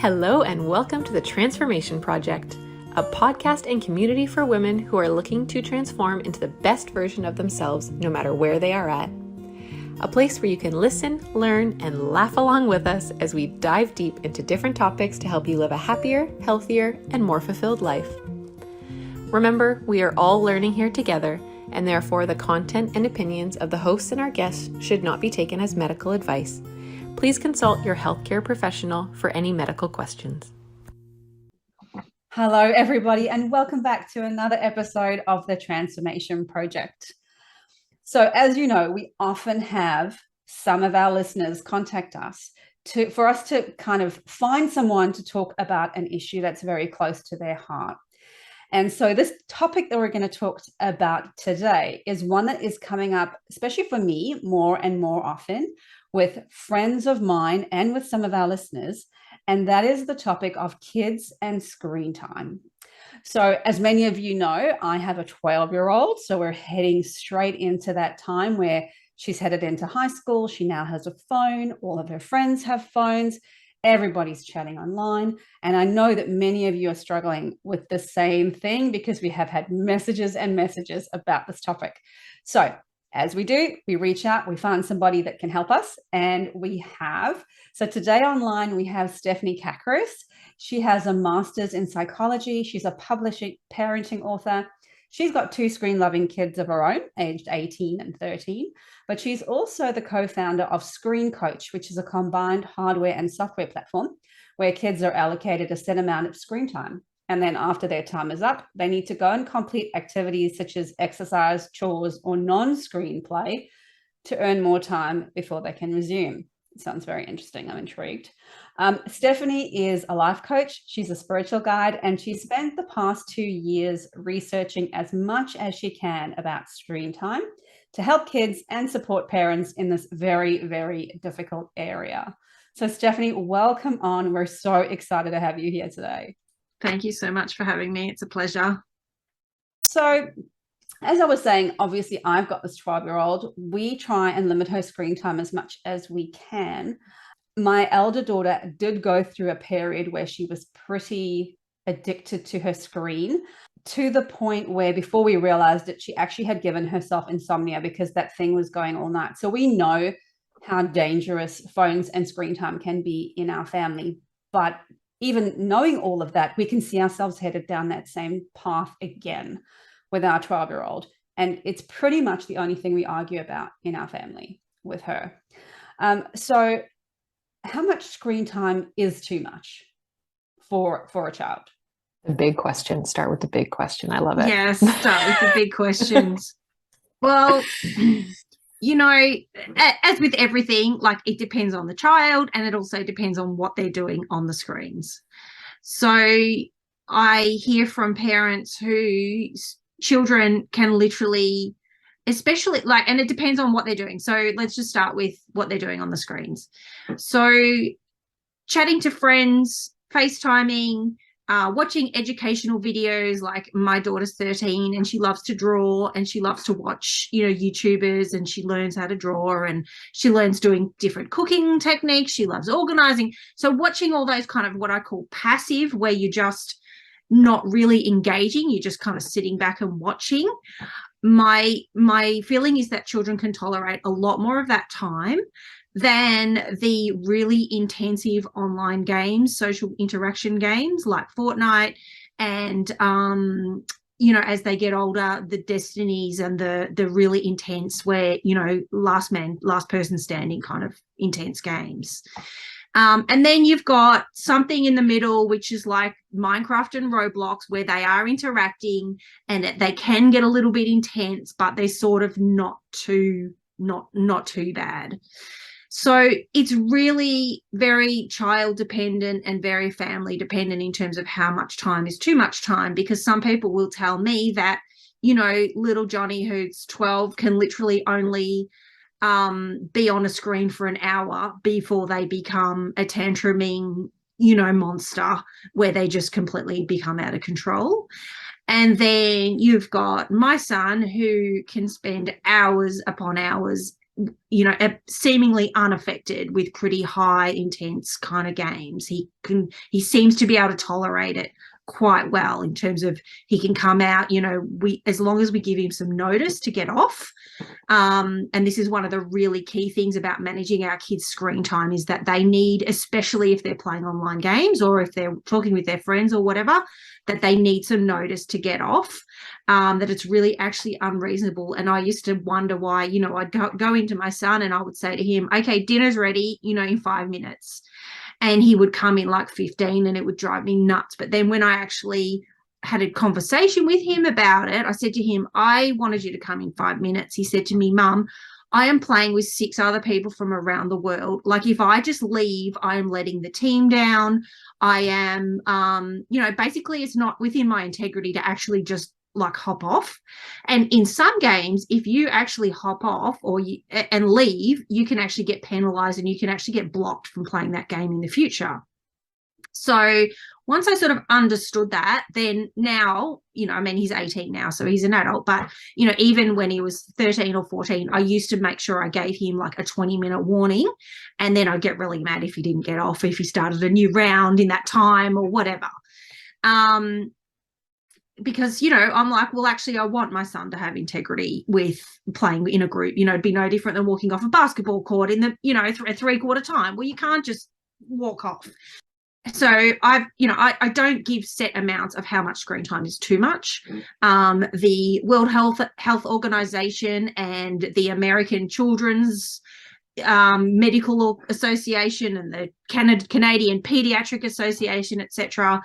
Hello and welcome to the Transformation Project, a podcast and community for women who are looking to transform into the best version of themselves no matter where they are at. A place where you can listen, learn, and laugh along with us as we dive deep into different topics to help you live a happier, healthier, and more fulfilled life. Remember, we are all learning here together, and therefore the content and opinions of the hosts and our guests should not be taken as medical advice. Please consult your healthcare professional for any medical questions. Hello, everybody, and welcome back to another episode of the Transformation Project. So, as you know, we often have some of our listeners contact us for us to kind of find someone to talk about an issue that's very close to their heart. And so this topic that we're going to talk about today is one that is coming up, especially for me, more and more often with friends of mine and with some of our listeners, and that is the topic of kids and screen time. So as many of you know, I have a 12-year-old, so we're heading straight into that time where she's headed into high school. She now has a phone. All of her friends have phones. Everybody's chatting online. And I know that many of you are struggling with the same thing because we have had messages and messages about this topic. So as we do, we reach out, we find somebody that can help us, and we have. So today online, we have Stephanie Kakris. She has a master's in psychology. She's a published parenting author. She's got two screen-loving kids of her own, aged 18 and 13, but she's also the co-founder of ScreenCoach, which is a combined hardware and software platform where kids are allocated a set amount of screen time. And then after their time is up, they need to go and complete activities such as exercise, chores, or non-screen play to earn more time before they can resume. It sounds very interesting. I'm intrigued. Stephanie is a life coach. She's a spiritual guide, and she spent the past 2 years researching as much as she can about screen time to help kids and support parents in this very, very difficult area. So Stephanie, welcome on. We're so excited to have you here today. Thank you so much for having me. It's a pleasure. So as I was saying, obviously I've got this 12-year-old. We try and limit her screen time as much as we can. My elder daughter did go through a period where she was pretty addicted to her screen, to the point where before we realized it, she actually had given herself insomnia because that thing was going all night. So we know how dangerous phones and screen time can be in our family. But even knowing all of that, we can see ourselves headed down that same path again with our 12-year-old. And it's pretty much the only thing we argue about in our family with her. So how much screen time is too much for a child? The big question. Start with the big question. I love it. Yes, start with the big questions. Well, you know, as with everything, like it depends on the child, and it also depends on what they're doing on the screens. So I hear from parents whose children can literally, especially like, and it depends on what they're doing. So let's just start with what they're doing on the screens. So chatting to friends, FaceTiming, watching educational videos. Like my daughter's 13 and she loves to draw, and she loves to watch, YouTubers, and she learns how to draw, and she learns doing different cooking techniques. She loves organizing. So watching all those kind of what I call passive, where you're just not really engaging, you're just kind of sitting back and watching. My feeling is that children can tolerate a lot more of that time than the really intensive online games, social interaction games like Fortnite, and as they get older, the Destinies and the really intense, where last person standing kind of intense games. And then you've got something in the middle, which is like Minecraft and Roblox, where they are interacting and they can get a little bit intense, but they're sort of not too bad. So it's really very child dependent and very family dependent in terms of how much time is too much time, because some people will tell me that, little Johnny, who's 12, can literally only be on a screen for an hour before they become a tantruming, monster, where they just completely become out of control. And then you've got my son, who can spend hours upon hours seemingly unaffected with pretty high intense kind of games. He seems to be able to tolerate it quite well, in terms of he can come out, as long as we give him some notice to get off. And this is one of the really key things about managing our kids' screen time, is that they need, especially if they're playing online games or if they're talking with their friends or whatever, that they need some notice to get off, that it's really actually unreasonable. And I used to wonder why, I'd go into my son and I would say to him, okay, dinner's ready, in 5 minutes. And he would come in like 15, and it would drive me nuts. But then when I actually had a conversation with him about it, I said to him, I wanted you to come in 5 minutes. He said to me, Mum, I am playing with 6 other people from around the world. Like, if I just leave, I am letting the team down. I am, basically it's not within my integrity to actually just like hop off. And in some games, if you actually hop off and leave, you can actually get penalized, and you can actually get blocked from playing that game in the future. So once I sort of understood that, then now, he's 18 now, so he's an adult, but, even when he was 13 or 14, I used to make sure I gave him like a 20-minute warning, and then I'd get really mad if he didn't get off, if he started a new round in that time or whatever. Because, I'm like, well, actually, I want my son to have integrity with playing in a group. It'd be no different than walking off a basketball court in the, a 3/4 time, where you can't just walk off. So I don't give set amounts of how much screen time is too much. The World Health Organization and the American Children's Medical Association and the Canadian Pediatric Association, etc.,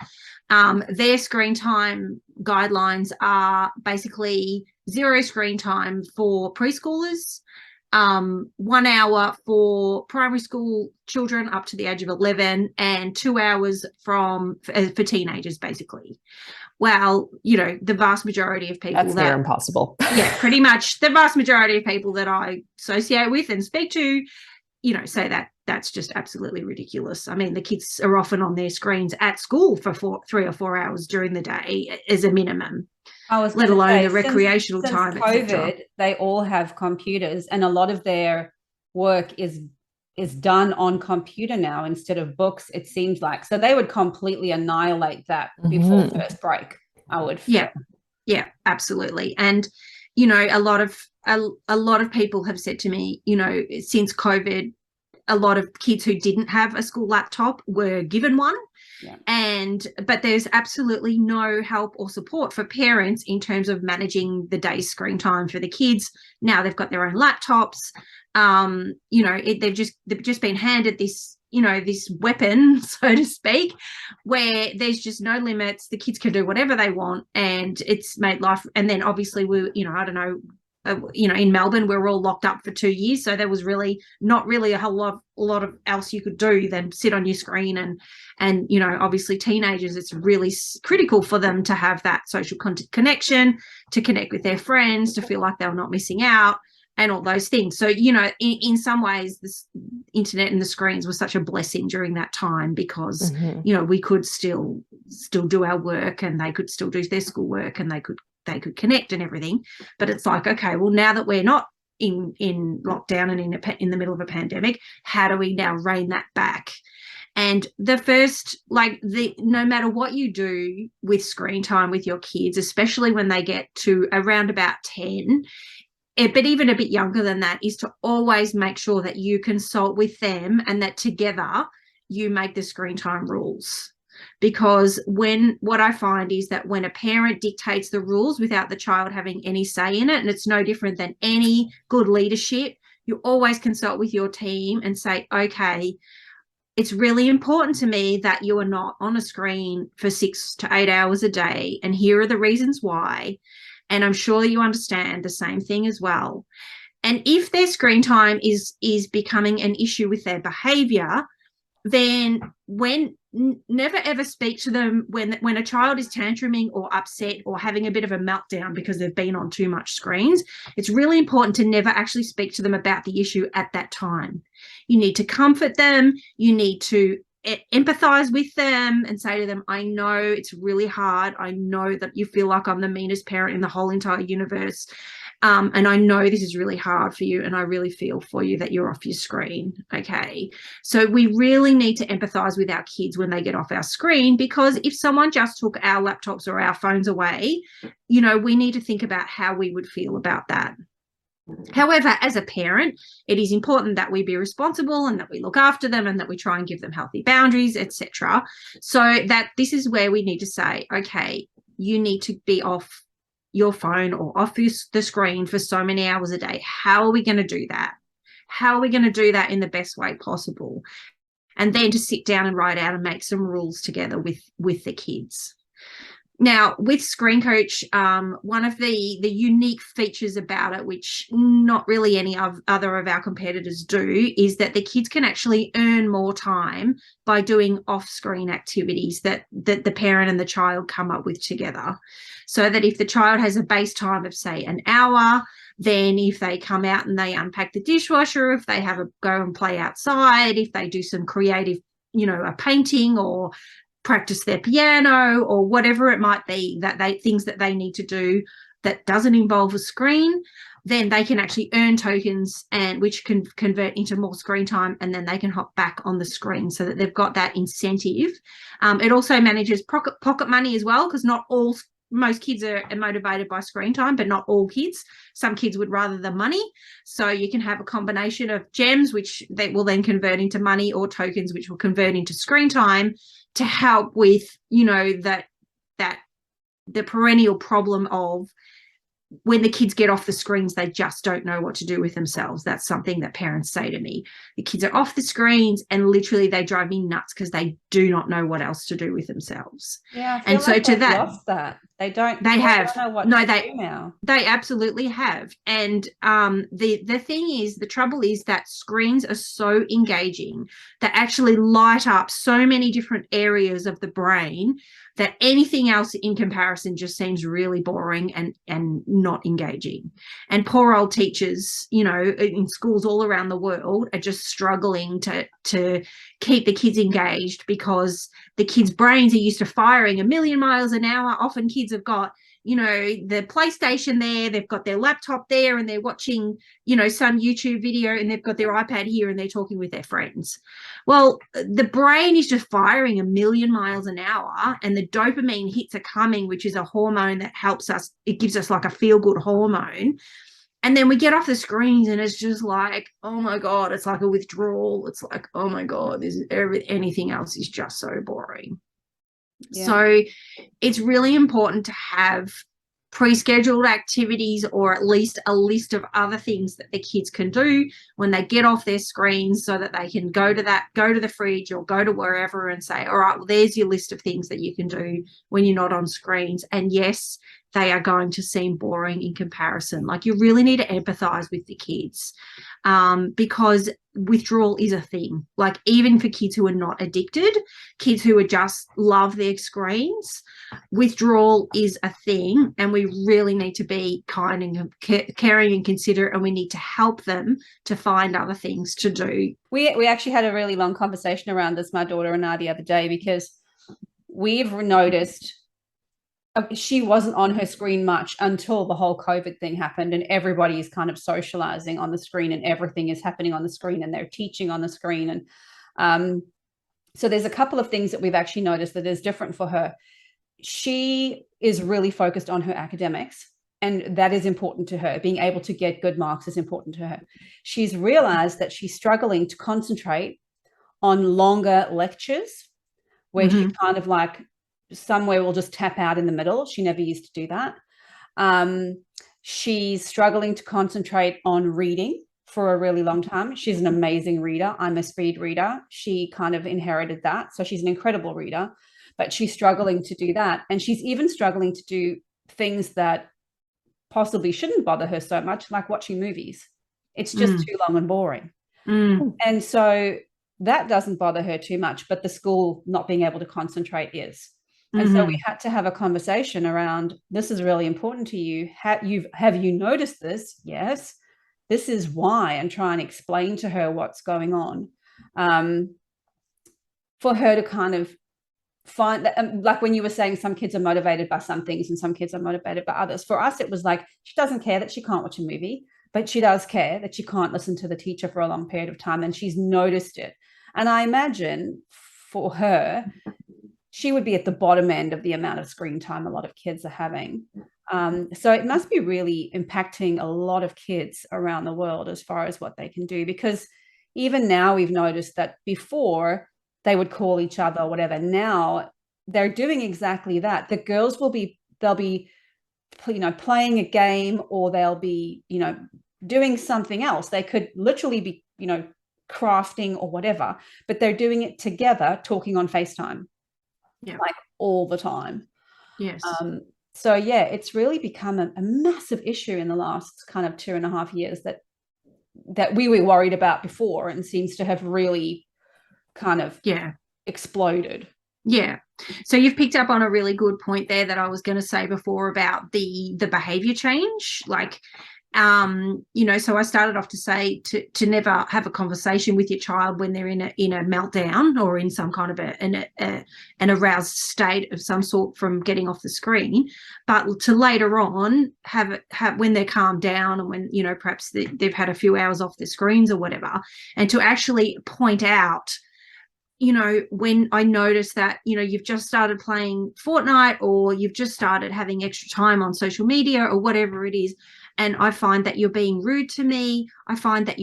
their screen time guidelines are basically 0 screen time for preschoolers, 1 hour for primary school children up to the age of 11, and 2 hours for teenagers, basically. Well, the vast majority of people that's near impossible. Yeah, pretty much the vast majority of people that I associate with and speak to, say that that's just absolutely ridiculous. I mean, the kids are often on their screens at school for 3 or 4 hours during the day as a minimum, let alone the recreational time. Since COVID, they all have computers, and a lot of their work is done on computer now instead of books, it seems like. So they would completely annihilate that before first break, I would feel. Yeah, absolutely. And a lot of people have said to me, since COVID, a lot of kids who didn't have a school laptop were given one. Yeah. But there's absolutely no help or support for parents in terms of managing the day's screen time for the kids. Now they've got their own laptops. They've just been handed this, this weapon, so to speak, where there's just no limits. The kids can do whatever they want, and it's made life. And then obviously I don't know, in Melbourne, we're all locked up for 2 years, so there was really not really a whole lot of else you could do than sit on your screen. And obviously teenagers, it's really critical for them to have that social connection, to connect with their friends, to feel like they're not missing out, and all those things. So in some ways, this internet and the screens were such a blessing during that time, because we could still do our work, and they could still do their schoolwork, and they could connect and everything. But it's like, okay, well, now that we're not in lockdown and in the middle of a pandemic, how do we now rein that back? And the first, no matter what you do with screen time with your kids, especially when they get to around about 10, but even a bit younger than that, is to always make sure that you consult with them, and that together you make the screen time rules. Because what I find is that when a parent dictates the rules without the child having any say in it, and it's no different than any good leadership, you always consult with your team and say, okay, it's really important to me that you are not on a screen for 6 to 8 hours a day, and here are the reasons why. And I'm sure that you understand the same thing as well. And if their screen time is becoming an issue with their behavior, then never ever speak to them when a child is tantruming or upset or having a bit of a meltdown because they've been on too much screens. It's really important to never actually speak to them about the issue at that time. You need to comfort them. You need to empathize with them and say to them, I know it's really hard. I know that you feel like I'm the meanest parent in the whole entire universe. And I know this is really hard for you, and I really feel for you that you're off your screen. Okay. So we really need to empathize with our kids when they get off our screen, because if someone just took our laptops or our phones away, you know, we need to think about how we would feel about that. However, as a parent, it is important that we be responsible and that we look after them and that we try and give them healthy boundaries, etc. So that this is where we need to say, okay, you need to be off your phone or off the screen for so many hours a day. How are we going to do that? How are we going to do that in the best way possible? And then to sit down and write out and make some rules together with the kids. Now, with ScreenCoach, one of the unique features about it, which not really any other of our competitors do, is that the kids can actually earn more time by doing off-screen activities that the parent and the child come up with together. So that if the child has a base time of, say, an hour, then if they come out and they unpack the dishwasher, if they have a go and play outside, if they do some creative, you know, a painting or practice their piano or whatever it might be, that things that they need to do that doesn't involve a screen, then they can actually earn tokens, and which can convert into more screen time, and then they can hop back on the screen so that they've got that incentive. It also manages pocket money as well, because most kids are motivated by screen time, but not all kids. Some kids would rather the money. So you can have a combination of gems, which they will then convert into money, or tokens, which will convert into screen time, to help with, you know, that the perennial problem of when the kids get off the screens, they just don't know what to do with themselves. That's something that parents say to me. The kids are off the screens and literally they drive me nuts because they do not know what else to do with themselves. Yeah, I feel and so like to that, lost that. They don't they have don't know what no to they do now. They absolutely have. And the thing is, the trouble is that screens are so engaging that actually light up so many different areas of the brain that anything else in comparison just seems really boring and not engaging. And poor old teachers, you know, in schools all around the world are just struggling to keep the kids engaged, because the kids' brains are used to firing a million miles an hour. Often kids have got, you know, the PlayStation there, they've got their laptop there, and they're watching, you know, some YouTube video, and they've got their iPad here and they're talking with their friends. Well, the brain is just firing a million miles an hour, and the dopamine hits are coming, which is a hormone that helps us. It gives us like a feel-good hormone. And then we get off the screens and it's just like, oh my God, it's like a withdrawal. It's like, oh my God, anything else is just so boring. Yeah. So it's really important to have pre-scheduled activities, or at least a list of other things that the kids can do when they get off their screens, so that they can go to the fridge or go to wherever and say, all right, well, there's your list of things that you can do when you're not on screens. And yes, they are going to seem boring in comparison. Like, you really need to empathize with the kids, because withdrawal is a thing. Like, even for kids who are not addicted, kids who are just love their screens, withdrawal is a thing, and we really need to be kind and caring and considerate, and we need to help them to find other things to do. We actually had a really long conversation around this, my daughter and I, the other day, because we've noticed she wasn't on her screen much until the whole COVID thing happened, and everybody is kind of socializing on the screen, and everything is happening on the screen, and they're teaching on the screen. And so there's a couple of things that we've actually noticed that is different for her. She is really focused on her academics, and that is important to her. Being able to get good marks is important to her. She's realized that she's struggling to concentrate on longer lectures where she kind of like somewhere will just tap out in the middle. She never used to do that. She's struggling to concentrate on reading for a really long time. She's an amazing reader. I'm a speed reader. She kind of inherited that. So she's an incredible reader, but she's struggling to do that. And she's even struggling to do things that possibly shouldn't bother her so much, like watching movies. It's just too long and boring. And so that doesn't bother her too much, but the school not being able to concentrate is. And so we had to have a conversation around, this is really important to you. Have you noticed this? Yes. This is why, and try and explain to her what's going on, for her to kind of find that, like when you were saying some kids are motivated by some things and some kids are motivated by others. For us, it was like, she doesn't care that she can't watch a movie, but she does care that she can't listen to the teacher for a long period of time, and she's noticed it. And I imagine for her, she would be at the bottom end of the amount of screen time a lot of kids are having. So it must be really impacting a lot of kids around the world as far as what they can do, because even now we've noticed that before they would call each other or whatever. Now they're doing exactly that. The girls they'll be, playing a game, or they'll be, doing something else. They could literally be, crafting or whatever, but they're doing it together, talking on FaceTime, like all the time. Yes. So yeah, it's really become a massive issue in the last kind of 2.5 years that we were worried about before, and seems to have really kind of exploded. Yeah. So you've picked up on a really good point there that I was going to say before about the behavior change. Like, so I started off to say to never have a conversation with your child when they're in a meltdown or in some kind of an aroused state of some sort from getting off the screen, but to later on have when they're calmed down, and when, perhaps they've had a few hours off the screens or whatever, and to actually point out, when I notice that, you've just started playing Fortnite, or you've just started having extra time on social media or whatever it is, and I find that you're being rude to me, I find that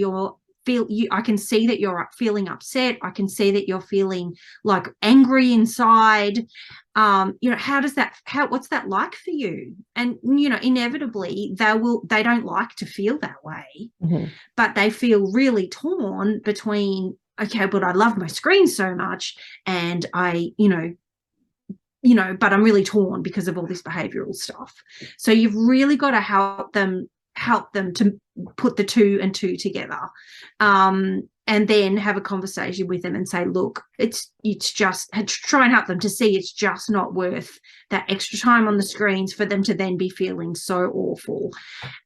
I can see that you're feeling upset, I can see that you're feeling like angry inside. What's that like for you? And, inevitably they don't like to feel that way, but they feel really torn between, okay, but I love my screen so much, and I, but I'm really torn because of all this behavioral stuff. So you've really got to help them to put the two and two together, and then have a conversation with them and say, look, it's just, try and help them to see it's just not worth that extra time on the screens for them to then be feeling so awful.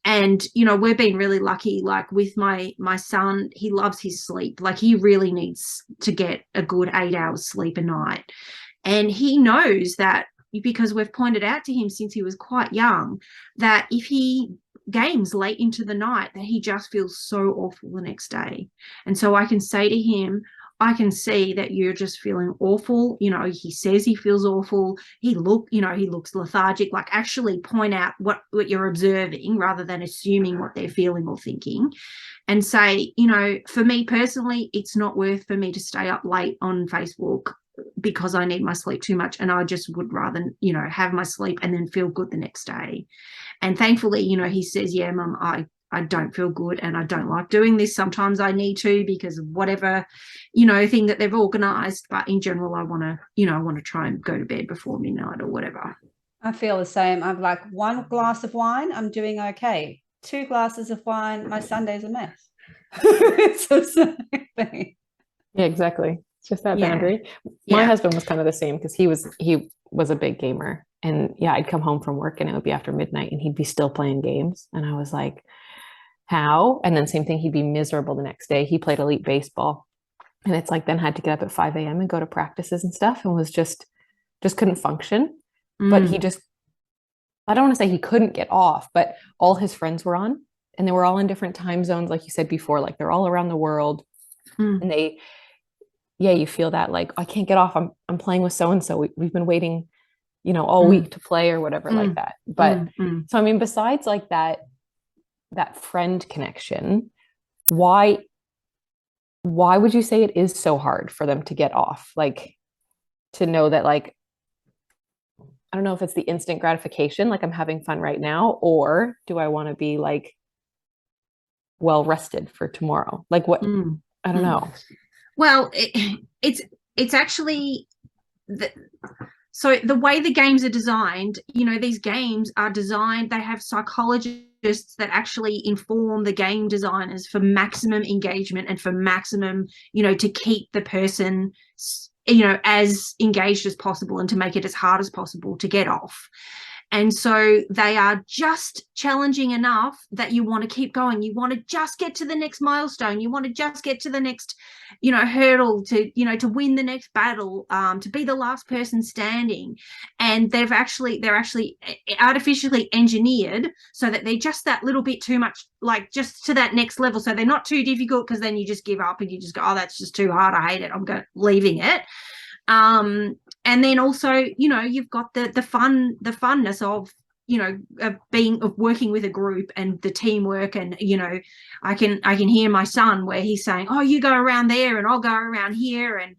And, we've been really lucky, like with my son, he loves his sleep. Like, he really needs to get a good 8 hours sleep a night. And he knows that, because we've pointed out to him since he was quite young, that if he games late into the night, that he just feels so awful the next day. And so I can say to him, I can see that you're just feeling awful. He says he feels awful. He looks lethargic. Like, actually point out what you're observing rather than assuming what they're feeling or thinking, and say, for me personally, it's not worth for me to stay up late on Facebook because I need my sleep too much, and I just would rather, have my sleep and then feel good the next day. And thankfully, he says, yeah, Mum, I don't feel good and I don't like doing this. Sometimes I need to because of whatever, thing that they've organised. But in general, I want to try and go to bed before midnight or whatever. I feel the same. I'm like, 1 glass of wine, I'm doing okay. 2 glasses of wine, my Sunday's a mess. It's the same thing. Yeah, exactly. It's just that boundary. My husband was kind of the same, because he was a big gamer. And I'd come home from work and it would be after midnight and he'd be still playing games. And I was like, how? And then same thing, he'd be miserable the next day. He played elite baseball, and it's like, then had to get up at 5 a.m. and go to practices and stuff, and was just couldn't function. But he just, I don't want to say he couldn't get off, but all his friends were on, and they were all in different time zones. Like you said before, like they're all around the world. And you feel that, like, I can't get off. I'm playing with so-and-so. We've been waiting, all week to play or whatever, like that. But so, I mean, besides like that friend connection, why would you say it is so hard for them to get off? Like, to know that, like, I don't know if it's the instant gratification, like I'm having fun right now, or do I want to be like well rested for tomorrow? Like, what? I don't know. Well, it's actually so the way the games are designed, these games are designed, they have psychologists that actually inform the game designers for maximum engagement and for maximum, to keep the person, as engaged as possible and to make it as hard as possible to get off. And so they are just challenging enough that you want to keep going. You want to just get to the next milestone. You want to just get to the next, hurdle to win the next battle, to be the last person standing. And they're actually artificially engineered so that they're just that little bit too much, like just to that next level. So they're not too difficult, because then you just give up and you just go, oh, that's just too hard. I hate it. I'm leaving it. And then also, you've got the funness of, of working with a group and the teamwork. And, I can hear my son where he's saying, oh, you go around there and I'll go around here. And,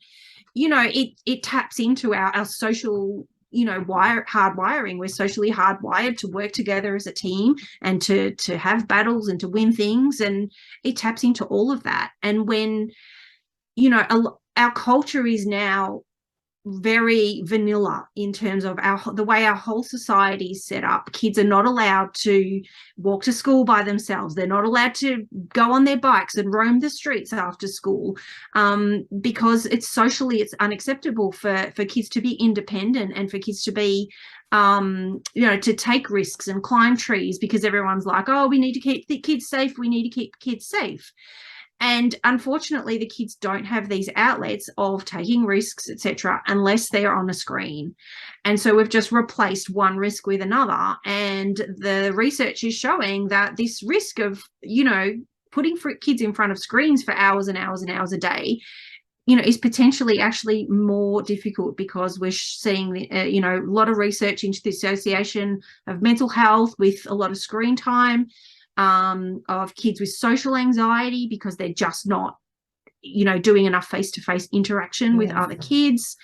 it taps into our social, hardwiring. We're socially hardwired to work together as a team and to have battles and to win things. And it taps into all of that. And when, our culture is now very vanilla in terms of the way our whole society is set up. Kids are not allowed to walk to school by themselves. They're not allowed to go on their bikes and roam the streets after school, because it's unacceptable for kids to be independent and for kids to be to take risks and climb trees, because everyone's like, oh, we need to keep the kids safe. We need to keep kids safe. And unfortunately, the kids don't have these outlets of taking risks, etc., unless they're on a screen. And so we've just replaced one risk with another. And the research is showing that this risk of, putting kids in front of screens for hours and hours and hours a day, is potentially actually more difficult, because we're seeing, a lot of research into the association of mental health with a lot of screen time. Of kids with social anxiety, because they're just not, doing enough face-to-face interaction with other kids.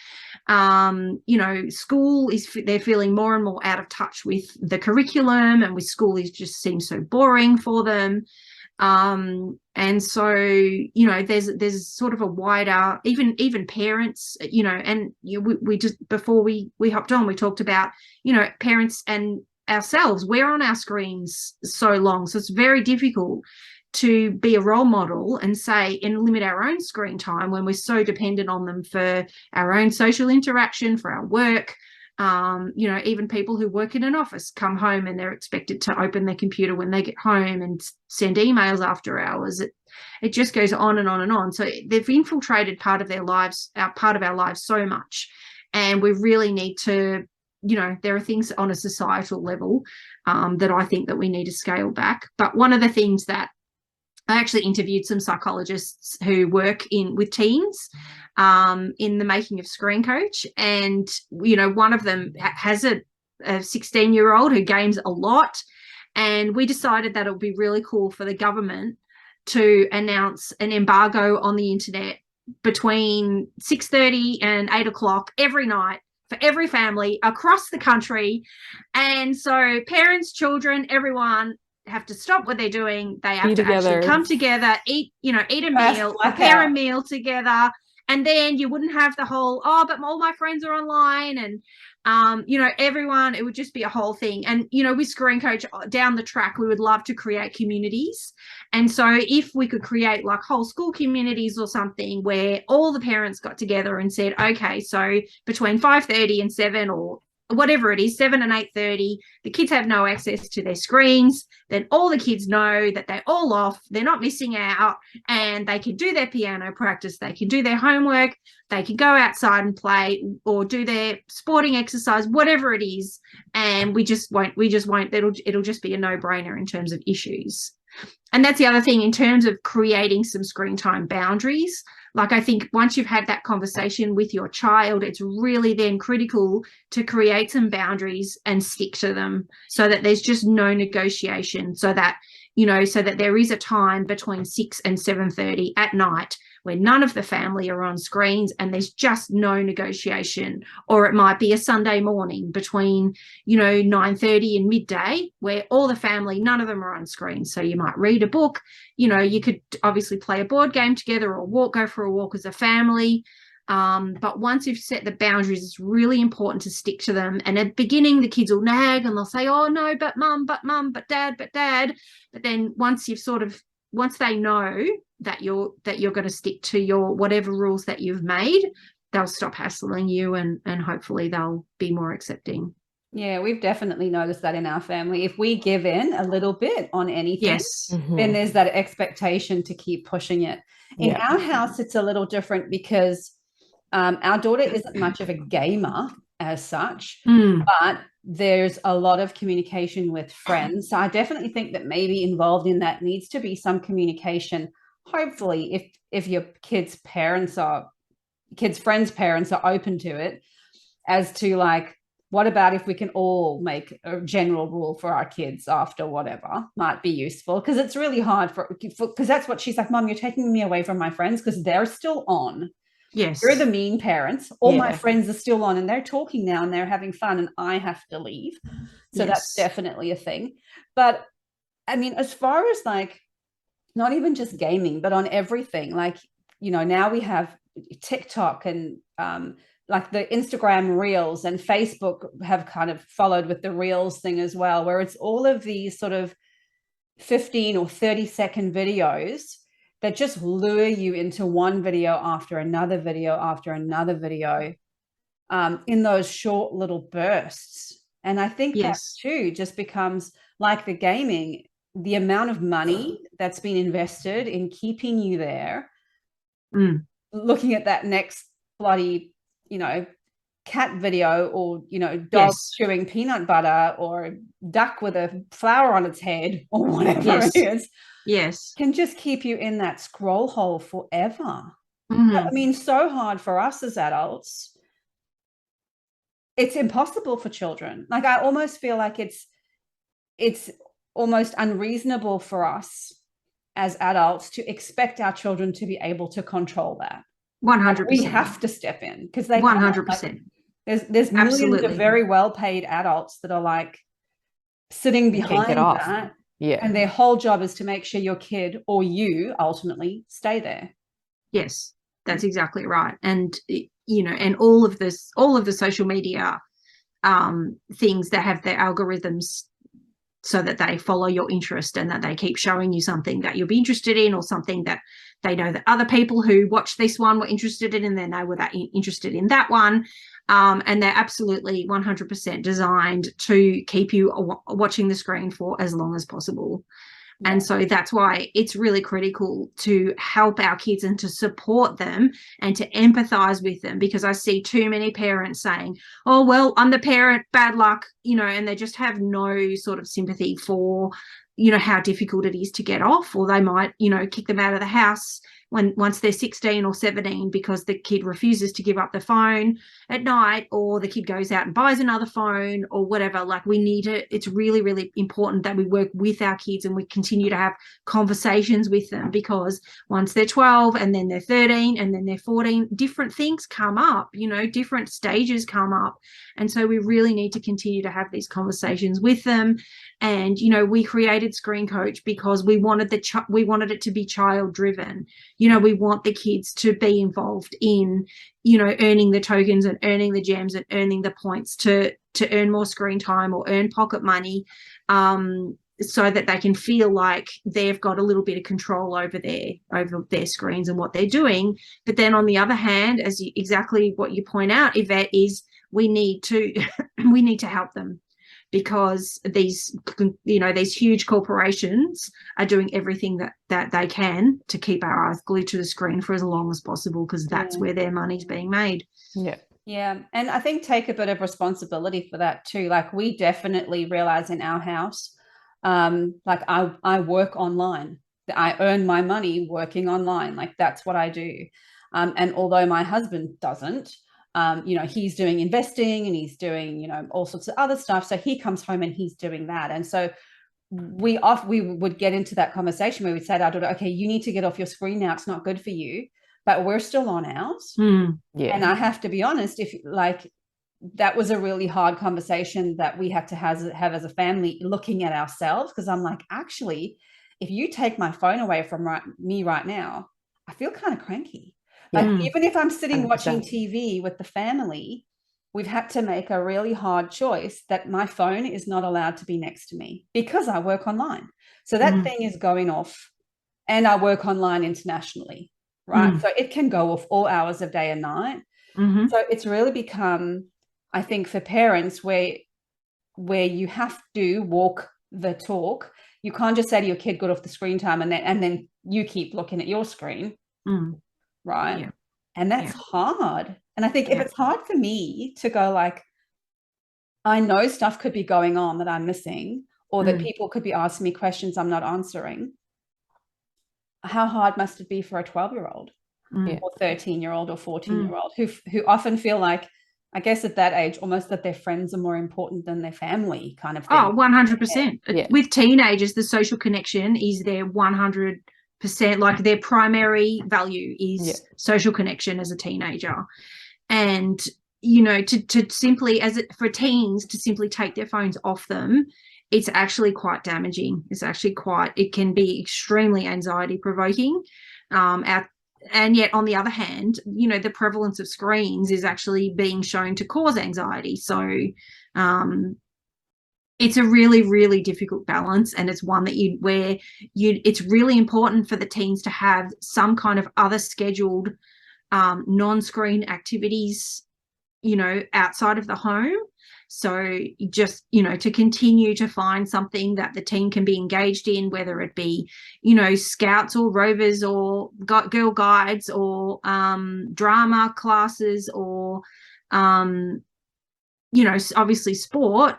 School they're feeling more and more out of touch with the curriculum, and with school just seems so boring for them. And so, there's sort of a wider, even parents, and we just, before we hopped on, we talked about, parents and ourselves. We're on our screens so long, so it's very difficult to be a role model and limit our own screen time when we're so dependent on them for our own social interaction, for our work. Even people who work in an office come home and they're expected to open their computer when they get home and send emails after hours. It just goes on and on and on. So they've infiltrated part of our lives so much, and we really need to, there are things on a societal level that I think that we need to scale back. But one of the things that I actually interviewed some psychologists who work with teens in the making of ScreenCoach, and one of them has a 16-year-old who games a lot, and we decided that it would be really cool for the government to announce an embargo on the internet between 6:30 and 8 o'clock every night for every family across the country. And so parents, children, everyone have to stop what they're doing. They have to actually come together, eat a meal, prepare a meal together. And then you wouldn't have the whole, oh, but all my friends are online, and everyone, it would just be a whole thing. And with ScreenCoach down the track, we would love to create communities. And so if we could create like whole school communities or something where all the parents got together and said, okay, so between 5:30 and 7, or whatever it is, 7 and 8:30, the kids have no access to their screens, then all the kids know that they're all off, they're not missing out, and they can do their piano practice, they can do their homework, they can go outside and play or do their sporting exercise, whatever it is. And we just won't, it'll just be a no-brainer in terms of issues. And that's the other thing in terms of creating some screen time boundaries. Like, I think once you've had that conversation with your child, it's really then critical to create some boundaries and stick to them, so that there's just no negotiation, so that there is a time between 6 and 7:30 at night where none of the family are on screens, and there's just no negotiation. Or it might be a Sunday morning between 9:30 and midday where all the family, none of them are on screens. So you might read a book, you could obviously play a board game together, or go for a walk as a family. But once you've set the boundaries, it's really important to stick to them. And at the beginning, the kids will nag and they'll say, oh no, but mum, but dad. But then once they know that you're going to stick to your whatever rules that you've made, they'll stop hassling you, and hopefully they'll be more accepting. Yeah, we've definitely noticed that in our family. If we give in a little bit on anything, Yes. then there's that expectation to keep pushing it. In our house, it's a little different because our daughter isn't much of a gamer as such, but there's a lot of communication with friends. So I definitely think that maybe involved in that needs to be some communication. Hopefully, if your kids' friends' parents are open to it, as to like, what about if we can all make a general rule for our kids after whatever might be useful? Because it's really hard because that's what she's like, Mom, you're taking me away from my friends because they're still on. Yes. You're the mean parents. All my friends are still on and they're talking now and they're having fun and I have to leave. So that's definitely a thing. But I mean, as far as like, not even just gaming, but on everything, like, now we have TikTok and like the Instagram reels, and Facebook have kind of followed with the reels thing as well, where it's all of these sort of 15 or 30-second videos that just lure you into one video after another video after another video in those short little bursts. And I think that too just becomes like the gaming, the amount of money that's been invested in keeping you there, looking at that next bloody, cat video, or, dog chewing peanut butter, or duck with a flower on its head, or whatever it is, can just keep you in that scroll hole forever. I mean, so hard for us as adults. It's impossible for children. Like, I almost feel like it's almost unreasonable for us as adults to expect our children to be able to control that. 100%. We have to step in because they 100%. Like, there's millions of very well-paid adults that are like sitting behind that, and their whole job is to make sure your kid or you ultimately stay there. Yes, that's exactly right. And and all of the social media things that have their algorithms so that they follow your interest and that they keep showing you something that you'll be interested in, or something that they know that other people who watched this one were interested in, and then they were interested in that one. And they're absolutely 100% designed to keep you watching the screen for as long as possible. And so that's why it's really critical to help our kids and to support them and to empathize with them, because I see too many parents saying, oh, well, I'm the parent, bad luck, and they just have no sort of sympathy for, how difficult it is to get off, or they might, kick them out of the house once they're 16 or 17 because the kid refuses to give up the phone at night, or the kid goes out and buys another phone or whatever. Like, it's really, really important that we work with our kids and we continue to have conversations with them, because once they're 12 and then they're 13 and then they're 14, different things come up, different stages come up. And so we really need to continue to have these conversations with them. And, we created ScreenCoach because we wanted it to be child driven. We want the kids to be involved in, earning the tokens and earning the gems and earning the points to earn more screen time or earn pocket money, so that they can feel like they've got a little bit of control over their screens and what they're doing. But then on the other hand, exactly what you point out, Yvette, is we need to help them, because these huge corporations are doing everything that they can to keep our eyes glued to the screen for as long as possible, because that's where their money's being made. Yeah. And I think take a bit of responsibility for that too. Like, we definitely realize in our house, like I work online. I earn my money working online. Like, that's what I do. And although my husband doesn't, he's doing investing and he's doing, all sorts of other stuff. So he comes home and he's doing that. And so we would get into that conversation where we'd say to our daughter, okay, you need to get off your screen now. It's not good for you, but we're still on ours. And I have to be honest, if like, that was a really hard conversation that we had to have as a family, looking at ourselves. Because I'm like, actually, if you take my phone away from me right now, I feel kind of cranky. Like, even if I'm sitting 100%. Watching TV with the family, we've had to make a really hard choice that my phone is not allowed to be next to me because I work online. So that thing is going off, and I work online internationally, right? So it can go off all hours of day and night. So it's really become, I think, for parents, where where you have to walk the talk. You can't just say to your kid, "Get off the screen time," and then you keep looking at your screen, right? Yeah. And that's hard. And I think if Yeah. it's hard for me to go like, I know stuff could be going on that I'm missing, or that people could be asking me questions I'm not answering, how hard must it be for a 12-year-old or 13-year-old or 14-year-old who often feel like, I guess at that age, almost that their friends are more important than their family kind of thing. Oh, 100%. Yeah. With teenagers, the social connection is their 100%, like their primary value is social connection as a teenager. And, you know, to simply, for teens to simply take their phones off them, it's actually quite damaging. It can be extremely anxiety provoking. And yet, on the other hand, you know, the prevalence of screens is actually being shown to cause anxiety. So it's a really, really difficult balance. And it's one that it's really important for the teens to have some kind of other scheduled non-screen activities, you know, outside of the home. So just, you know, to continue to find something that the teen can be engaged in, whether it be, you know, scouts or rovers or girl guides or drama classes or, you know, obviously sport.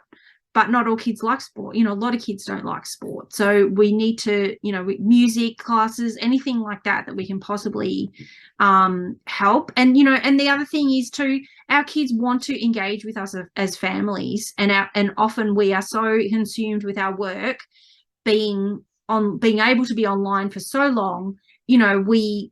But not all kids like sport. You know, a lot of kids don't like sport. So we need to, you know, music classes, anything like that we can possibly help. And, you know, and the other thing is too, our kids want to engage with us as families. And often we are so consumed with our work, being able to be online for so long, you know, we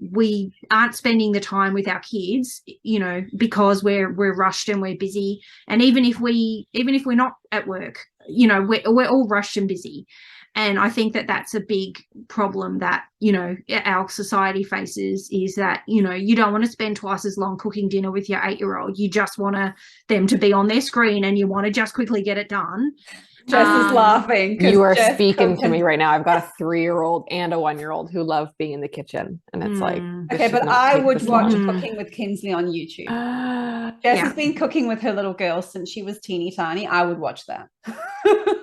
aren't spending the time with our kids, you know, because we're rushed and we're busy. And even if we're not at work, you know, we're all rushed and busy. And I think that that's a big problem that, you know, our society faces, is that, you know, you don't want to spend twice as long cooking dinner with your 8-year-old. You just want them to be on their screen and you want to just quickly get it done. Jess is laughing. You are speaking to me right now. I've got a 3-year-old and a 1-year-old who love being in the kitchen. And it's like, okay, but I would watch Cooking with Kinsley on YouTube. Jess has been cooking with her little girl since she was teeny tiny. I would watch that.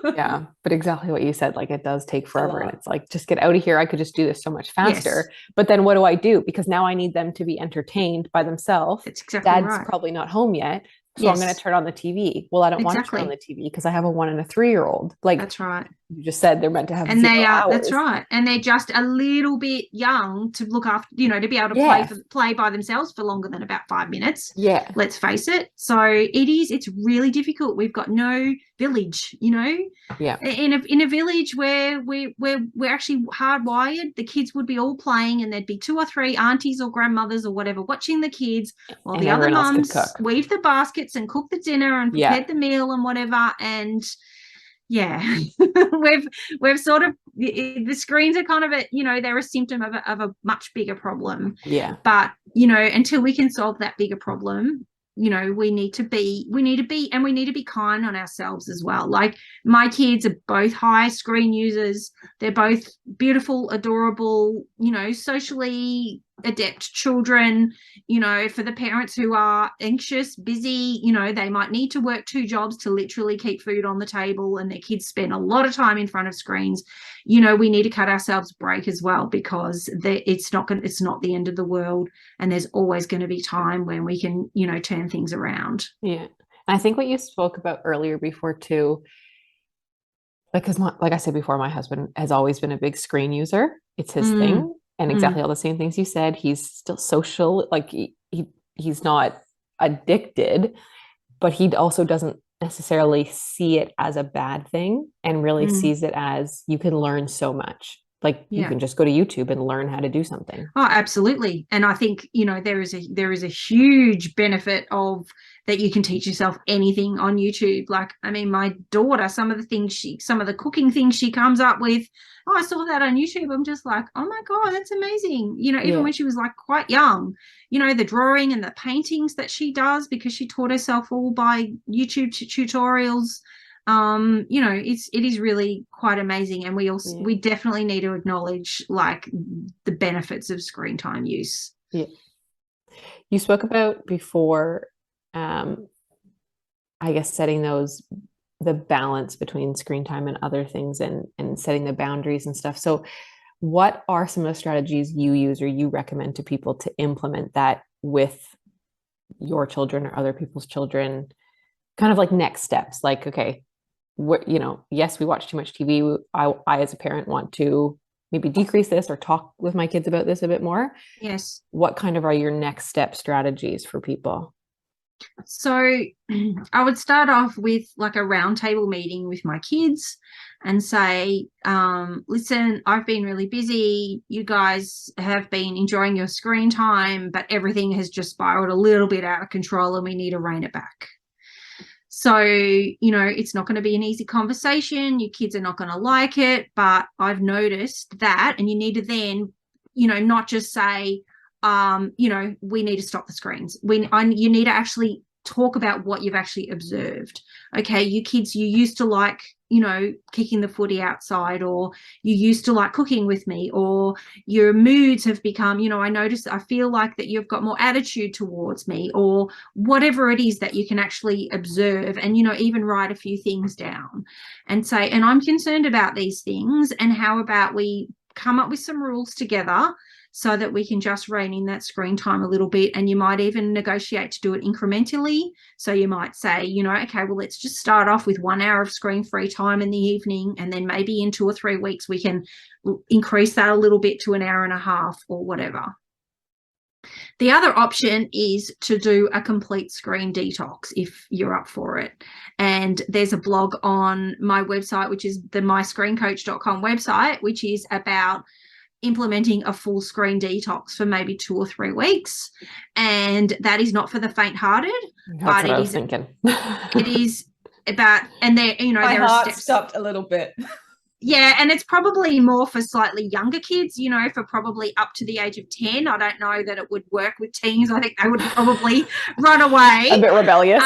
Yeah, but exactly what you said, like it does take forever. And it's like, just get out of here. I could just do this so much faster. Yes. But then what do I do? Because now I need them to be entertained by themselves. That's exactly Dad's right. probably not home yet. So I'm going to turn on the TV. Well, I don't want to turn on the TV because I have a 1 and a 3-year-old. Like, that's right. You just said they're meant to have and 0 they are hours. That's right. And they're just a little bit young to look after, you know, to be able to play by themselves for longer than about 5 minutes. Yeah. Let's face it. So it's really difficult. We've got no village, you know. Yeah. In a village where we're actually hardwired, the kids would be all playing and there'd be 2 or 3 aunties or grandmothers or whatever watching the kids while the other mums weave the baskets and cook the dinner and prepared the meal and whatever. And we've sort of, the screens are kind of they're a symptom of a much bigger problem. Yeah. But, you know, until we can solve that bigger problem, you know, we need to be kind on ourselves as well. Like, my kids are both high screen users. They're both beautiful, adorable, you know, socially adept children. You know, for the parents who are anxious, busy, you know, they might need to work 2 jobs to literally keep food on the table, and their kids spend a lot of time in front of screens. You know, we need to cut ourselves a break as well, because it's not the end of the world, and there's always going to be time when we can, you know, turn things around. Yeah. And I think what you spoke about earlier before too, because like I said before, my husband has always been a big screen user. It's his thing. And exactly all the same things you said. He's still social, like he's not addicted, but he also doesn't necessarily see it as a bad thing, and really sees it as, you can learn so much. Like, you can just go to YouTube and learn how to do something. Oh, absolutely. And I think, you know, there is a huge benefit of that. You can teach yourself anything on YouTube. Like, I mean, my daughter, some of the cooking things she comes up with, oh, I saw that on YouTube. I'm just like, oh my God, that's amazing. You know, even when she was like quite young, you know, the drawing and the paintings that she does, because she taught herself all by YouTube tutorials. You know, it is really quite amazing. And we definitely need to acknowledge, like, the benefits of screen time use. Yeah. You spoke about before, I guess, setting those the balance between screen time and other things, and setting the boundaries and stuff. So what are some of the strategies you use or you recommend to people to implement that with your children or other people's children? Kind of like next steps, like, okay, what, yes, we watch too much TV. I as a parent want to maybe decrease this or talk with my kids about this a bit more. Yes. What kind of are your next step strategies for people? So I would start off with like a roundtable meeting with my kids and say, listen, I've been really busy. You guys have been enjoying your screen time, but everything has just spiraled a little bit out of control and we need to rein it back. So, it's not going to be an easy conversation. Your kids are not going to like it, but I've noticed that, and you need to then, not just say, we need to stop the screens. You need to actually talk about what you've actually observed. Okay, you kids, you used to like, kicking the footy outside, or you used to like cooking with me, or your moods have become, I feel like that you've got more attitude towards me, or whatever it is that you can actually observe, and, even write a few things down and say, and I'm concerned about these things, and how about we come up with some rules together so that we can just rein in that screen time a little bit. And you might even negotiate to do it incrementally. So you might say, okay, well, let's just start off with 1 hour of screen-free time in the evening, and then maybe in 2 or 3 weeks we can increase that a little bit to 1.5 hours or whatever. The other option is to do a complete screen detox if you're up for it. And there's a blog on my website, which is the myscreencoach.com website, which is about implementing a full screen detox for maybe 2 or 3 weeks. And that is not for the faint-hearted. That's what I was thinking. It is about, and there, my heart stopped a little bit. Yeah, and it's probably more for slightly younger kids, for probably up to the age of 10. I don't know that it would work with teens. I think they would probably run away. A bit rebellious.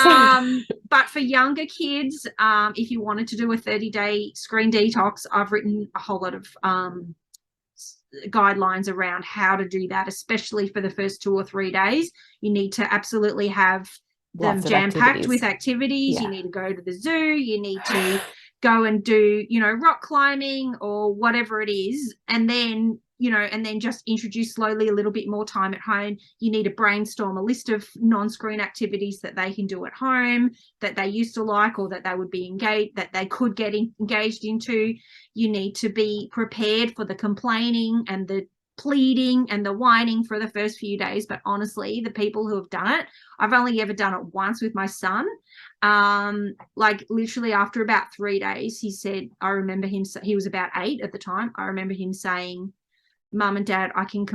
But for younger kids, if you wanted to do a 30-day screen detox, I've written a whole lot of guidelines around how to do that, especially for the first 2 or 3 days. You need to absolutely have them jam-packed with activities. Yeah. You need to go to the zoo. You need to go and do, rock climbing or whatever it is. And then, and then just introduce slowly a little bit more time at home. You need to brainstorm a list of non-screen activities that they can do at home that they used to like, or that they would be engaged, that they could get engaged into. You need to be prepared for the complaining and the pleading and the whining for the first few days. But honestly, the people who have done it, I've only ever done it once with my son. Like literally after about 3 days, he said, I remember him, he was about 8 at the time. I remember him saying, Mum and Dad, I can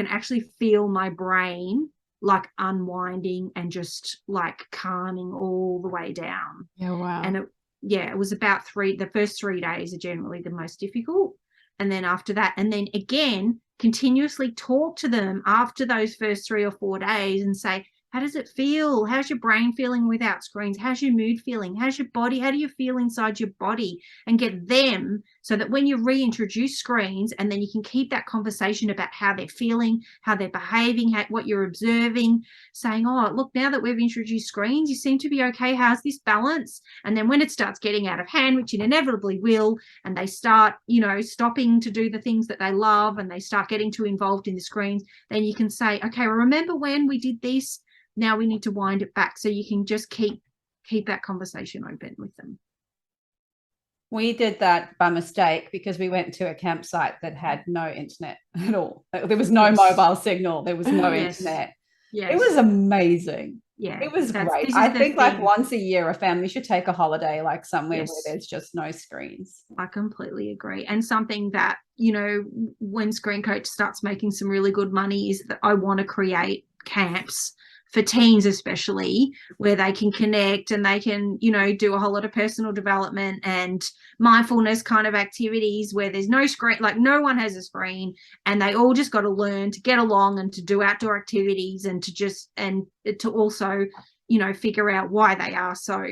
actually feel my brain like unwinding and just like calming all the way down. Yeah, wow. And it was about the first 3 days are generally the most difficult. And then after that, and then again, continuously talk to them after those first 3 or 4 days and say, how does it feel? How's your brain feeling without screens? How's your mood feeling? How's your body? How do you feel inside your body? And get them so that when you reintroduce screens, and then you can keep that conversation about how they're feeling, how they're behaving, what you're observing, saying, oh, look, now that we've introduced screens, you seem to be okay. How's this balance? And then when it starts getting out of hand, which it inevitably will, and they start, stopping to do the things that they love, and they start getting too involved in the screens, then you can say, okay, well, remember when we did this? Now we need to wind it back, so you can just keep that conversation open with them. We did that by mistake because we went to a campsite that had no internet at all. There was no mobile signal. There was no internet. Yes. It was amazing. Yeah, it was great. I think like once a year, a family should take a holiday, like somewhere where there's just no screens. I completely agree. And something that, when ScreenCoach starts making some really good money is that I want to create camps for teens especially, where they can connect and they can, do a whole lot of personal development and mindfulness kind of activities where there's no screen, like no one has a screen, and they all just got to learn to get along and to do outdoor activities and to also, figure out why they are so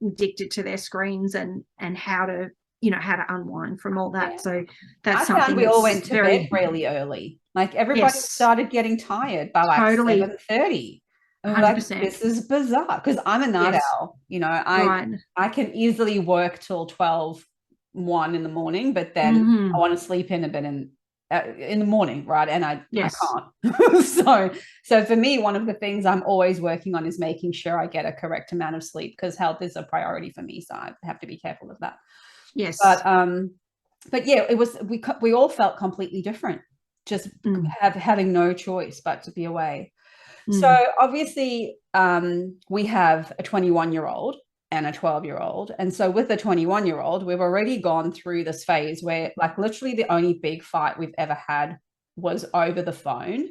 addicted to their screens and how to, how to unwind from all that. Yeah. So that's something we all went to bed really early. Like everybody started getting tired by like 7:30. And we're like, 100%. this is bizarre, because I'm a night Yes. owl. You know, Right. I can easily work till 12, 1 in the morning, but then Mhm. I want to sleep in a bit in the morning, right? And I Yes. can't. So for me, one of the things I'm always working on is making sure I get a correct amount of sleep, because health is a priority for me. So I have to be careful of that. Yes. But yeah, it was, we all felt completely different, just having no choice but to be away. So obviously, we have a 21-year-old and a 12-year-old. And so with the 21-year-old, we've already gone through this phase where, like, literally the only big fight we've ever had was over the phone,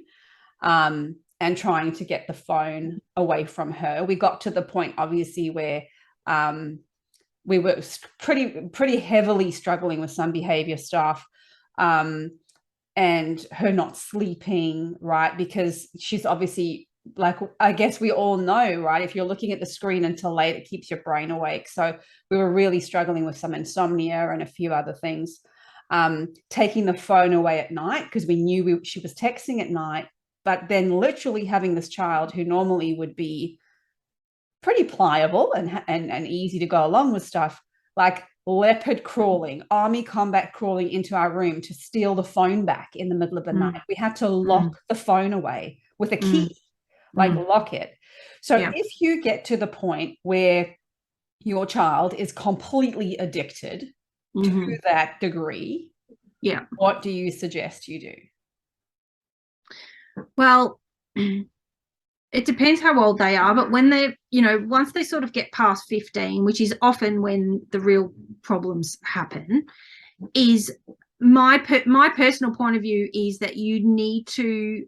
and trying to get the phone away from her. We got to the point, obviously, where we were pretty heavily struggling with some behavior stuff, and her not sleeping, right? Because she's obviously, like, I guess we all know, right? If you're looking at the screen until late, it keeps your brain awake. So we were really struggling with some insomnia and a few other things. Taking the phone away at night, because we knew she was texting at night, but then literally having this child who normally would be pretty pliable and easy to go along with stuff, like leopard crawling, army combat crawling into our room to steal the phone back in the middle of the night. We had to lock the phone away with a key, like lock it. So if you get to the point where your child is completely addicted to that degree, what do you suggest you do? Well, it depends how old they are, but when they're, once they sort of get past 15, which is often when the real problems happen, is my personal point of view is that you need to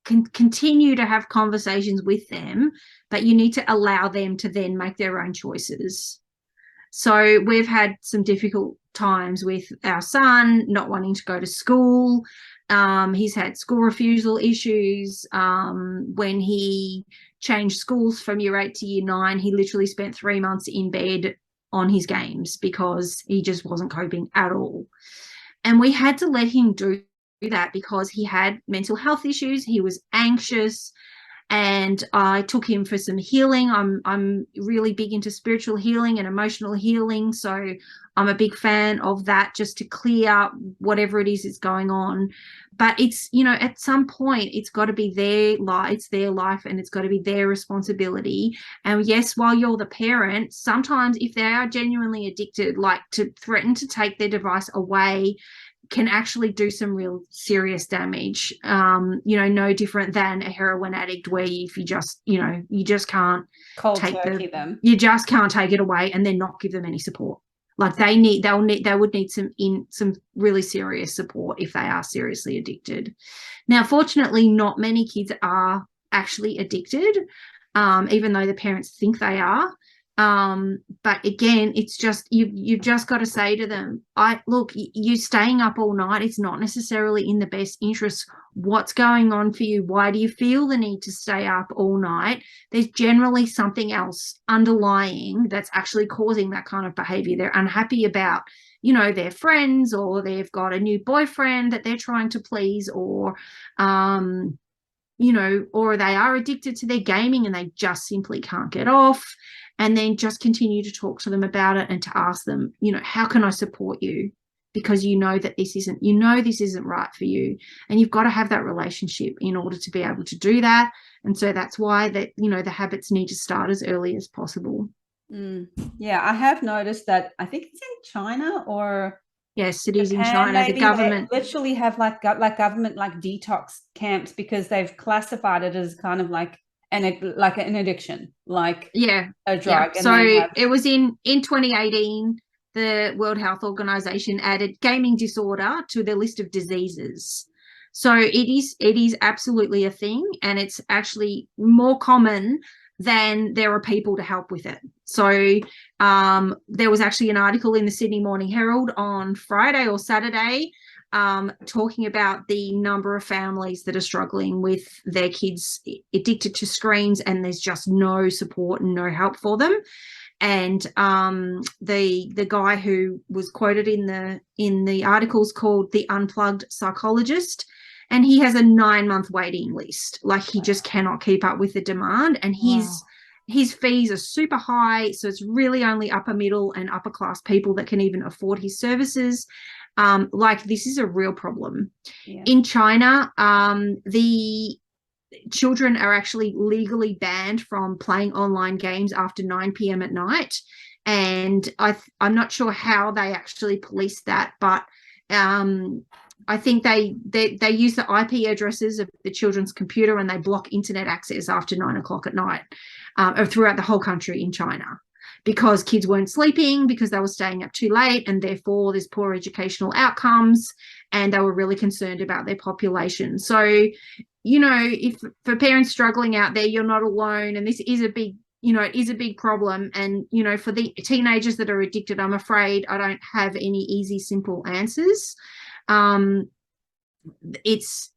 continue to have conversations with them, but you need to allow them to then make their own choices. So we've had some difficult times with our son not wanting to go to school. He's had school refusal issues. When he changed schools from year 8 to year 9, he literally spent 3 months in bed on his games because he just wasn't coping at all. And we had to let him do that because he had mental health issues. He was anxious. And I took him for some healing. I'm really big into spiritual healing and emotional healing. So I'm a big fan of that, just to clear whatever it is that's going on. But it's, at some point, it's got to be their life. It's their life, and it's got to be their responsibility. And yes, while you're the parent, sometimes if they are genuinely addicted, like, to threaten to take their device away can actually do some real serious damage. No different than a heroin addict, where if you just, you just can't you just can't take it away and then not give them any support. Like, they would need some really serious support if they are seriously addicted. Now, fortunately, not many kids are actually addicted, even though the parents think they are. But again, it's just you've just got to say to them, you staying up all night, it's not necessarily in the best interest. What's going on for you? Why do you feel the need to stay up all night? There's generally something else underlying that's actually causing that kind of behavior. They're unhappy about, their friends, or they've got a new boyfriend that they're trying to please, or or they are addicted to their gaming and they just simply can't get off. And then just continue to talk to them about it and to ask them, how can I support you? Because that this isn't right for you. And you've got to have that relationship in order to be able to do that. And so that's why the habits need to start as early as possible. Yeah, I have noticed that. I think it's in China or yes, it is Japan, in China. maybe. The government literally have like government detox camps, because they've classified it as kind of like an addiction, like a drug. Yeah. So it was in 2018, the World Health Organization added gaming disorder to the list of diseases. So it is absolutely a thing, and it's actually more common than there are people to help with it. So there was actually an article in the Sydney Morning Herald on Friday or Saturday talking about the number of families that are struggling with their kids addicted to screens, and there's just no support and no help for them. And the guy who was quoted in the articles called the Unplugged Psychologist, and he has a 9-month waiting list. Like, he just cannot keep up with the demand, and his fees are super high, so it's really only upper middle and upper class people that can even afford his services. Like, this is a real problem. In China, the children are actually legally banned from playing online games after 9 p.m. at night, and I'm not sure how they actually police that, but I think they use the IP addresses of the children's computer, and they block internet access after 9 o'clock at night, or throughout the whole country in China, because kids weren't sleeping, because they were staying up too late, and therefore there's poor educational outcomes, and they were really concerned about their population. So, you know, if for parents struggling out there, you're not alone, and this is a big, you know, it is a big problem. And, you know, for the teenagers that are addicted, I'm afraid I don't have any easy, simple answers. It's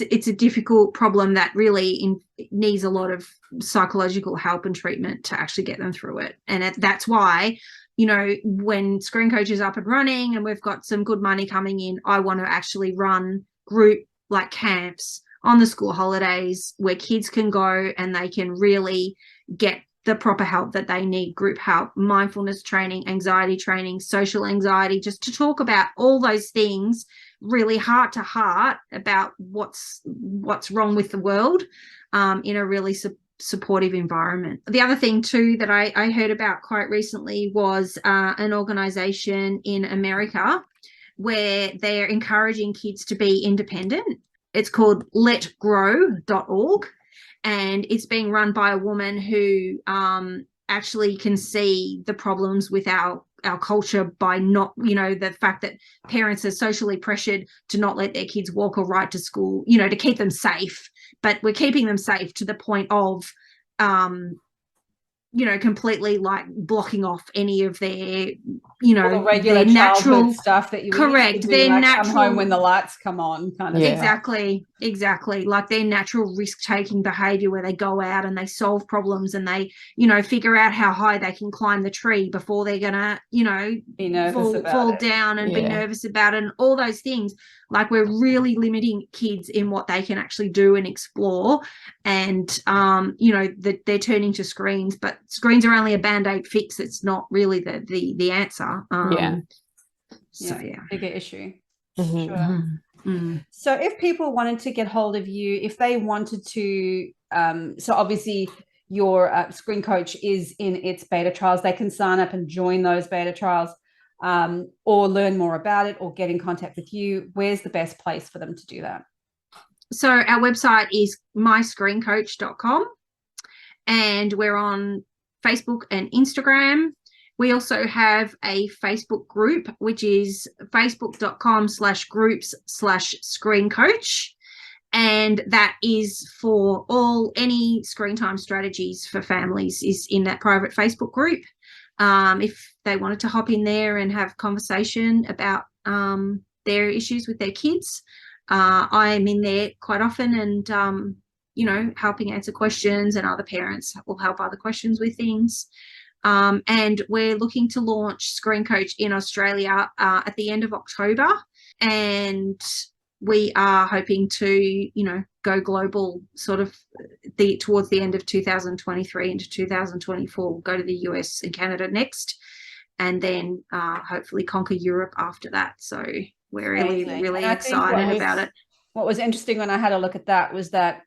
a difficult problem that really needs a lot of psychological help and treatment to actually get them through it. And that's why, you know, when ScreenCoach is up and running and we've got some good money coming in, I want to actually run group like camps on the school holidays where kids can go and they can really get the proper help that they need, group help, mindfulness training, anxiety training, social anxiety, just to talk about all those things really heart to heart about what's wrong with the world, in a really supportive environment. The other thing too that I heard about quite recently was an organization in America where they're encouraging kids to be independent. It's called letgrow.org. And it's being run by a woman who actually can see the problems with our culture by not, you know, the fact that parents are socially pressured to not let their kids walk or ride to school, you know, to keep them safe. But we're keeping them safe to the point of, you know, completely like blocking off any of their, you know, all the regular their natural stuff that you correct. Their like natural come home when the lights come on, kind of exactly like their natural risk-taking behavior where they go out and they solve problems and they, you know, figure out how high they can climb the tree before they're gonna, you know, fall down and be nervous about it, and all those things. Like, we're really limiting kids in what they can actually do and explore, and you know, they're turning to screens, but screens are only a band-aid fix. It's not really the answer. Bigger issue. Mm-hmm. Sure. Mm-hmm. So if people wanted to get hold of you, if they wanted to, so obviously your ScreenCoach is in its beta trials, they can sign up and join those beta trials, or learn more about it, or get in contact with you. Where's the best place for them to do that? So our website is myscreencoach.com, and we're on Facebook and Instagram. We also have a Facebook group, which is facebook.com/groups/ScreenCoach. And that is for any screen time strategies for families is in that private Facebook group. If they wanted to hop in there and have conversation about their issues with their kids, I am in there quite often, and you know, helping answer questions, and other parents will help other questions with things. And we're looking to launch ScreenCoach in Australia at the end of October, and we are hoping to, you know, go global sort of towards the end of 2023 into 2024, go to the US and Canada next, and then hopefully conquer Europe after that. So we're really excited about it. What was interesting when I had a look at that was that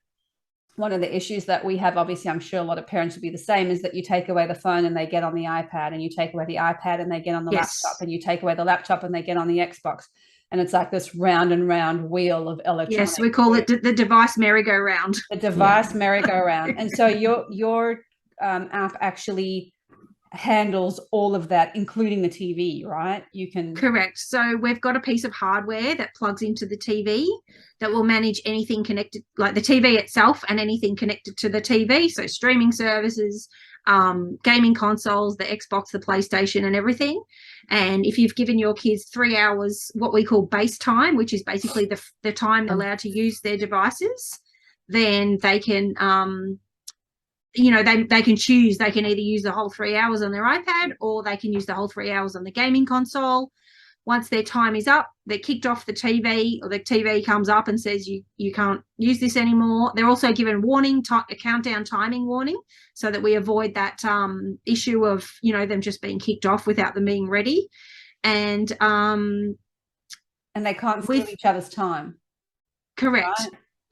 one of the issues that we have, obviously I'm sure a lot of parents will be the same, is that you take away the phone and they get on the iPad, and you take away the iPad and they get on the laptop, and you take away the laptop and they get on the Xbox. And it's like this round and round wheel of electronics. Yes, we call it the device merry-go-round. The device merry-go-round. And so your app actually handles all of that, including the TV, right? You can. Correct. So we've got a piece of hardware that plugs into the TV that will manage anything connected, like the TV itself and anything connected to the TV. So streaming services, gaming consoles, the Xbox, the PlayStation, and everything. And if you've given your kids 3 hours, what we call base time, which is basically the time they're allowed to use their devices, then they can, you know, they can choose. They can either use the whole 3 hours on their iPad, or they can use the whole 3 hours on the gaming console. once their time is up, they're kicked off the TV, or the TV comes up and says you can't use this anymore. They're also given a countdown timing warning, so that we avoid that issue of, them just being kicked off without them being ready. And they can't steal each other's time. Correct. Right?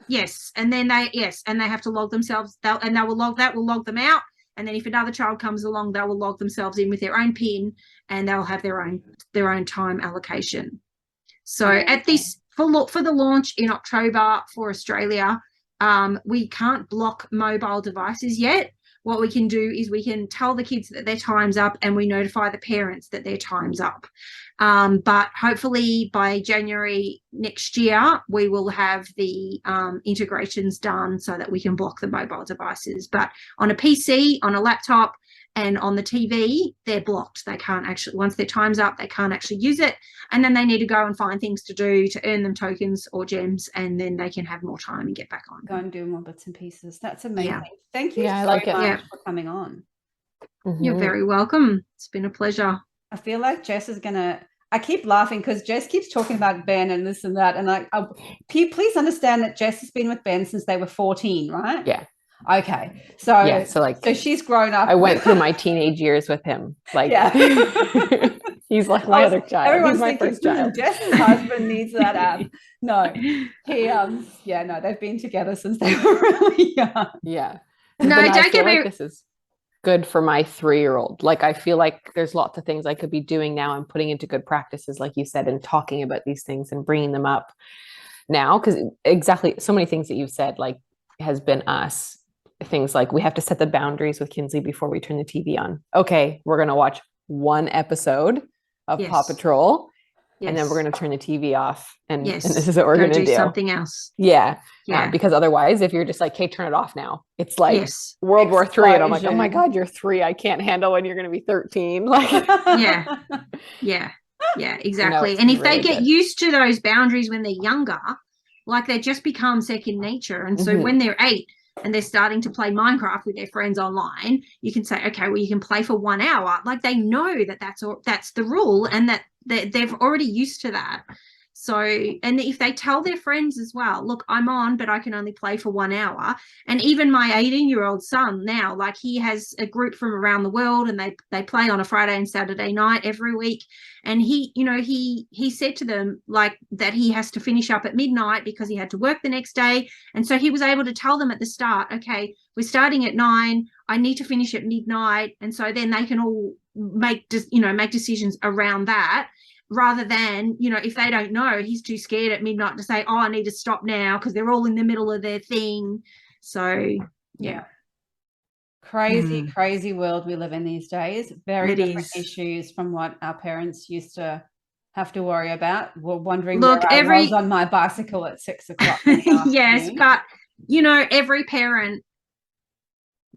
Yes. And then they have to log themselves. They will log them out. And then if another child comes along, they will log themselves in with their own PIN, and they'll have their own time allocation. So at this, for the launch in October for Australia, we can't block mobile devices yet. What we can do is we can tell the kids that their time's up, and we notify the parents that their time's up. But hopefully by January next year, we will have the integrations done so that we can block the mobile devices. But on a PC, on a laptop, and on the TV, they're blocked. They can't actually, once their time's up, they can't actually use it. And then they need to go and find things to do to earn them tokens or gems, and then they can have more time and get back on. Go and do more bits and pieces. That's amazing. Yeah. Thank you so much for coming on. Mm-hmm. You're very welcome. It's been a pleasure. I feel like Jess is going to, I keep laughing because Jess keeps talking about Ben and this and that. And please understand that Jess has been with Ben since they were 14, right? Yeah. Okay. So so she's grown up. I went through my teenage years with him. He's like my other child. Everyone's He's my thinking, first child. Jess's husband needs that app. No, they've been together since they were really young. Yeah. No, don't get me. This is good for my 3-year-old. Like, I feel like there's lots of things I could be doing now and putting into good practices, like you said, and talking about these things and bringing them up now. Because exactly so many things that you've said, like, has been us. Things like we have to set the boundaries with Kinsley before we turn the TV on. Okay, we're going to watch one episode of Paw Patrol, and then we're going to turn the TV off, and this is what we're going to do. Something else. Yeah. Because otherwise, if you're just like, hey, turn it off now, it's like World War III, and I'm like, oh my God, you're 3. I can't handle when you're going to be 13. Like, yeah, exactly. And if they get used to those boundaries when they're younger, like, they just become second nature. And so when they're 8 and they're starting to play Minecraft with their friends online, you can say, okay, well, you can play for 1 hour. Like, they know that's the rule, and that they've already used to that. So, and if they tell their friends as well, look, I'm on, but I can only play for 1 hour. And even my 18-year-old son now, like, he has a group from around the world, and they play on a Friday and Saturday night every week. And he said to them, like, that he has to finish up at midnight because he had to work the next day. And so he was able to tell them at the start, okay, we're starting at 9. I need to finish at midnight. And so then they can all make decisions around that. Rather than, if they don't know, he's too scared at midnight to say, oh, I need to stop now, because they're all in the middle of their thing. So, yeah. Crazy world we live in these days. Very different issues from what our parents used to have to worry about. We're wondering where I was on my bicycle at 6 o'clock. Yes, but, every parent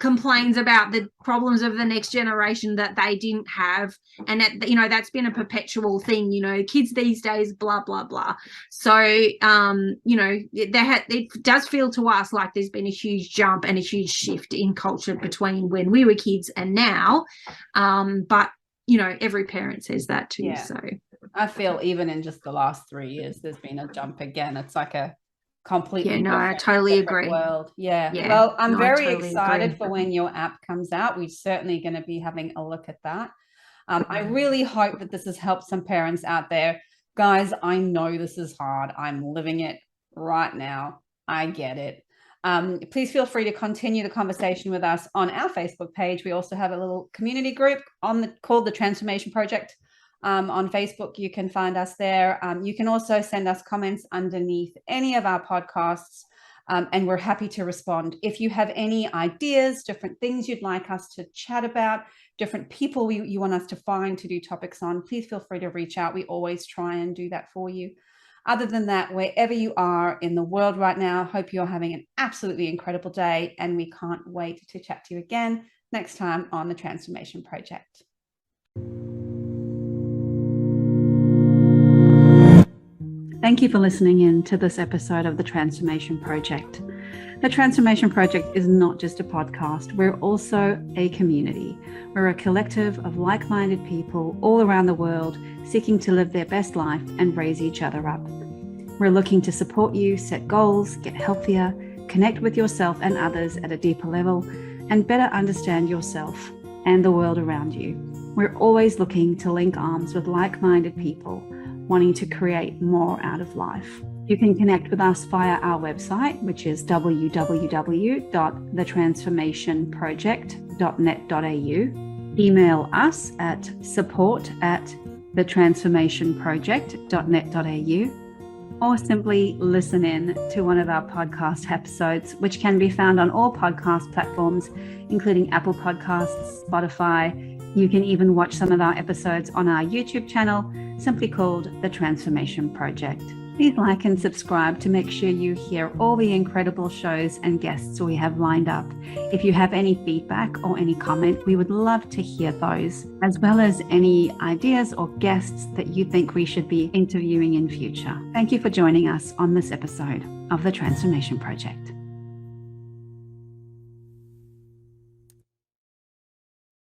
complains about the problems of the next generation that they didn't have, and that's been a perpetual thing. Kids these days, blah blah blah. So it does feel to us like there's been a huge jump and a huge shift in culture between when we were kids and now, but every parent says that too. So I feel even in just the last 3 years there's been a jump again. It's like a completely I totally agree. World. Well, I'm very excited for when your app comes out. We're certainly going to be having a look at that. I really hope that this has helped some parents out there. Guys, I know this is hard. I'm living it right now. I get it. Please feel free to continue the conversation with us on our Facebook page. We also have a little community group called the Transformation Project. On Facebook, you can find us there. You can also send us comments underneath any of our podcasts, and we're happy to respond. If you have any ideas, different things you'd like us to chat about, different people you want us to find to do topics on, please feel free to reach out. We always try and do that for you. Other than that, wherever you are in the world right now, hope you're having an absolutely incredible day, and we can't wait to chat to you again next time on the Transformation Project. Thank you for listening in to this episode of the Transformation Project. The Transformation Project is not just a podcast, we're also a community. We're a collective of like-minded people all around the world seeking to live their best life and raise each other up. We're looking to support you, set goals, get healthier, connect with yourself and others at a deeper level, and better understand yourself and the world around you. We're always looking to link arms with like-minded people, wanting to create more out of life. You can connect with us via our website, which is www.thetransformationproject.net.au. Email us at support@thetransformationproject.net.au, or simply listen in to one of our podcast episodes, which can be found on all podcast platforms, including Apple Podcasts, Spotify. You can even watch some of our episodes on our YouTube channel, simply called The Transformation Project. Please like and subscribe to make sure you hear all the incredible shows and guests we have lined up. If you have any feedback or any comment, we would love to hear those, as well as any ideas or guests that you think we should be interviewing in future. Thank you for joining us on this episode of The Transformation Project.